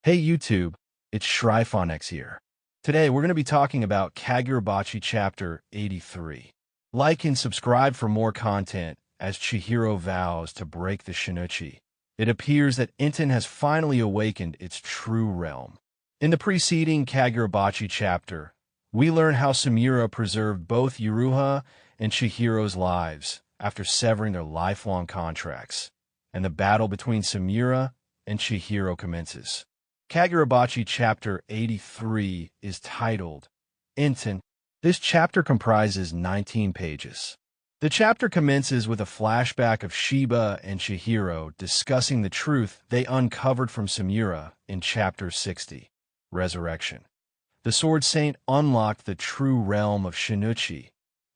Hey YouTube, it's ShryphonX here. Today we're going to be talking about Kagurabachi Chapter 83. Like and subscribe for more content as Chihiro vows to break the Shinichi. It appears that Enten has finally awakened its true realm. In the preceding Kagurabachi chapter, we learn how Samira preserved both Yuruha and Chihiro's lives after severing their lifelong contracts, and the battle between Samira and Chihiro commences. Kagurabachi Chapter 83 is titled Enten. This chapter comprises 19 pages. The chapter commences with a flashback of Shiba and Chihiro discussing the truth they uncovered from Samira in Chapter 60, Resurrection. The Sword Saint unlocked the true realm of Shinichi,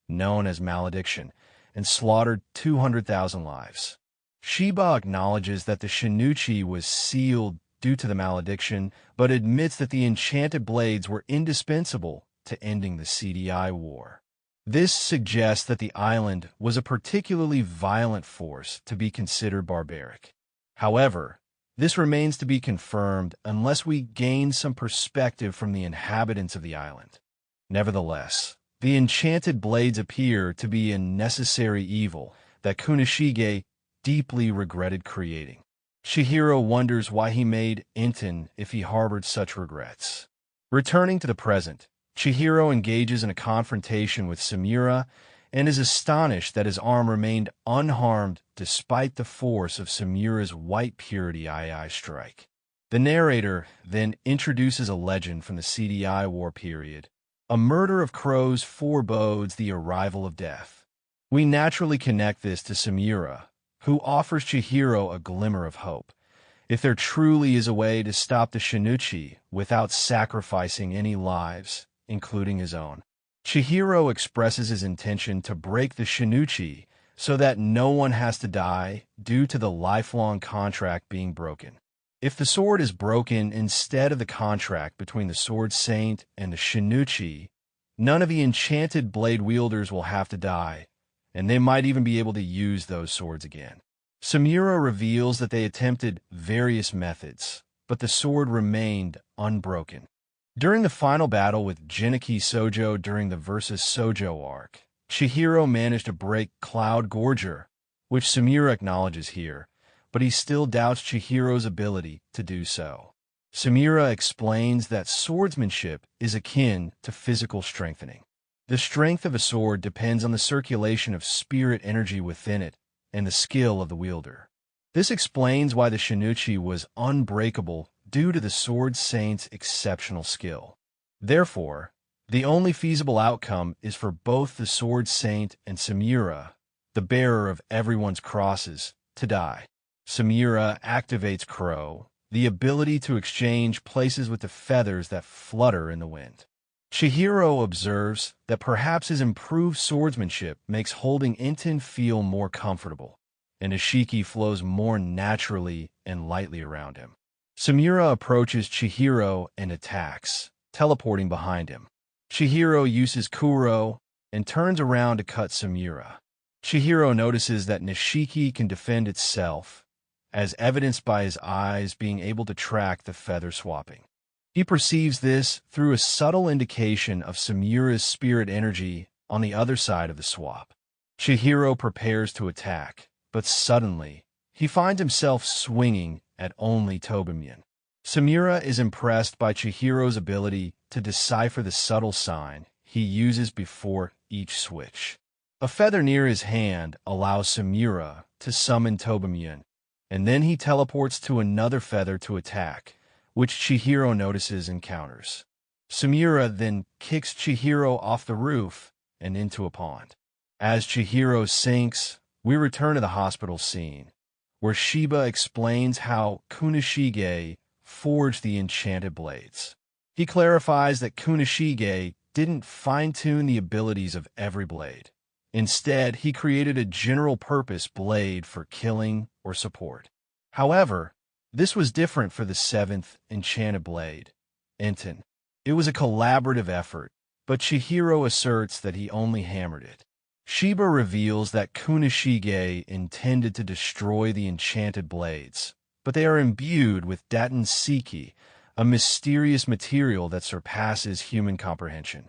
known as Malediction, and slaughtered 200,000 lives. Shiba acknowledges that the Shinichi was sealed due to the malediction, but admits that the enchanted blades were indispensable to ending the CDI war. This suggests that the island was a particularly violent force to be considered barbaric. However, this remains to be confirmed unless we gain some perspective from the inhabitants of the island. Nevertheless, the enchanted blades appear to be a necessary evil that Kunishige deeply regretted creating. Chihiro wonders why he made Enten if he harbored such regrets. Returning to the present, Chihiro engages in a confrontation with Samira and is astonished that his arm remained unharmed despite the force of Samira's white purity II strike. The narrator then introduces a legend from the CDI war period. A murder of crows forebodes the arrival of death. We naturally connect this to Samira, who offers Chihiro a glimmer of hope. If there truly is a way to stop the Shinichi without sacrificing any lives, including his own. Chihiro expresses his intention to break the Shinichi so that no one has to die due to the lifelong contract being broken. If the sword is broken instead of the contract between the Sword Saint and the Shinichi, none of the enchanted blade wielders will have to die, and they might even be able to use those swords again. Samira reveals that they attempted various methods, but the sword remained unbroken. During the final battle with Jinaki Sojo during the Versus Sojo arc, Chihiro managed to break Cloud Gorger, which Samira acknowledges here, but he still doubts Chihiro's ability to do so. Samira explains that swordsmanship is akin to physical strengthening. The strength of a sword depends on the circulation of spirit energy within it and the skill of the wielder. This explains why the Shinichi was unbreakable due to the Sword Saint's exceptional skill. Therefore, the only feasible outcome is for both the Sword Saint and Samira, the bearer of everyone's crosses, to die. Samira activates Crow, the ability to exchange places with the feathers that flutter in the wind. Chihiro observes that perhaps his improved swordsmanship makes holding Enten feel more comfortable, and Ishiki flows more naturally and lightly around him. Samira approaches Chihiro and attacks, teleporting behind him. Chihiro uses Kuro and turns around to cut Samira. Chihiro notices that Nishiki can defend itself, as evidenced by his eyes being able to track the feather swapping. He perceives this through a subtle indication of Samira's spirit energy on the other side of the swap. Chihiro prepares to attack, but suddenly, he finds himself swinging at only Tobimyon. Samira is impressed by Chihiro's ability to decipher the subtle sign he uses before each switch. A feather near his hand allows Samira to summon Tobimyon, and then he teleports to another feather to attack, which Chihiro notices and counters. Samira then kicks Chihiro off the roof and into a pond. As Chihiro sinks, we return to the hospital scene, where Shiba explains how Kunishige forged the enchanted blades. He clarifies that Kunishige didn't fine-tune the abilities of every blade. Instead, he created a general-purpose blade for killing or support. However, this was different for the seventh enchanted blade, Enten. It was a collaborative effort, but Chihiro asserts that he only hammered it. Shiba reveals that Kunishige intended to destroy the enchanted blades, but they are imbued with Daten Siki, a mysterious material that surpasses human comprehension.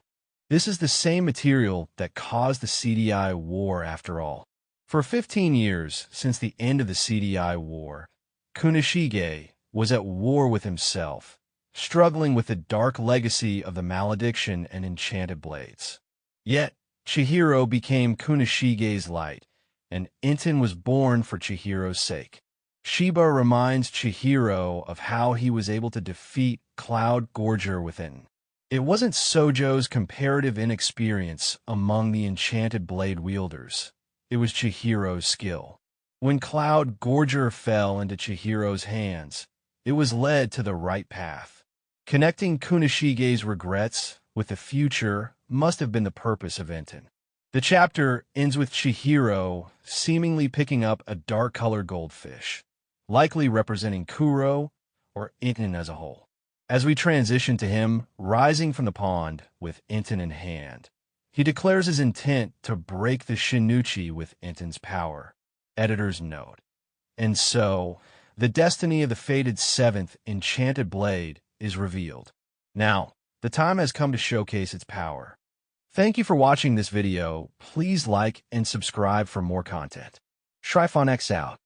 This is the same material that caused the CDI War after all. For 15 years, since the end of the CDI War, Kunishige was at war with himself, struggling with the dark legacy of the malediction and enchanted blades. Yet, Chihiro became Kunishige's light, and Enten was born for Chihiro's sake. Shiba reminds Chihiro of how he was able to defeat Cloud Gorger within. It wasn't Sojo's comparative inexperience among the enchanted blade wielders. It was Chihiro's skill. When Cloud Gorger fell into Chihiro's hands, it was led to the right path. Connecting Kunishige's regrets with the future must have been the purpose of Enten. The chapter ends with Chihiro seemingly picking up a dark-colored goldfish, likely representing Kuro or Enten as a whole. As we transition to him rising from the pond with Enten in hand, he declares his intent to break the Shinichi with Enten's power. Editor's note. And so, the destiny of the fated seventh enchanted blade is revealed. Now, the time has come to showcase its power. Thank you for watching this video. Please like and subscribe for more content. ShryphonX out.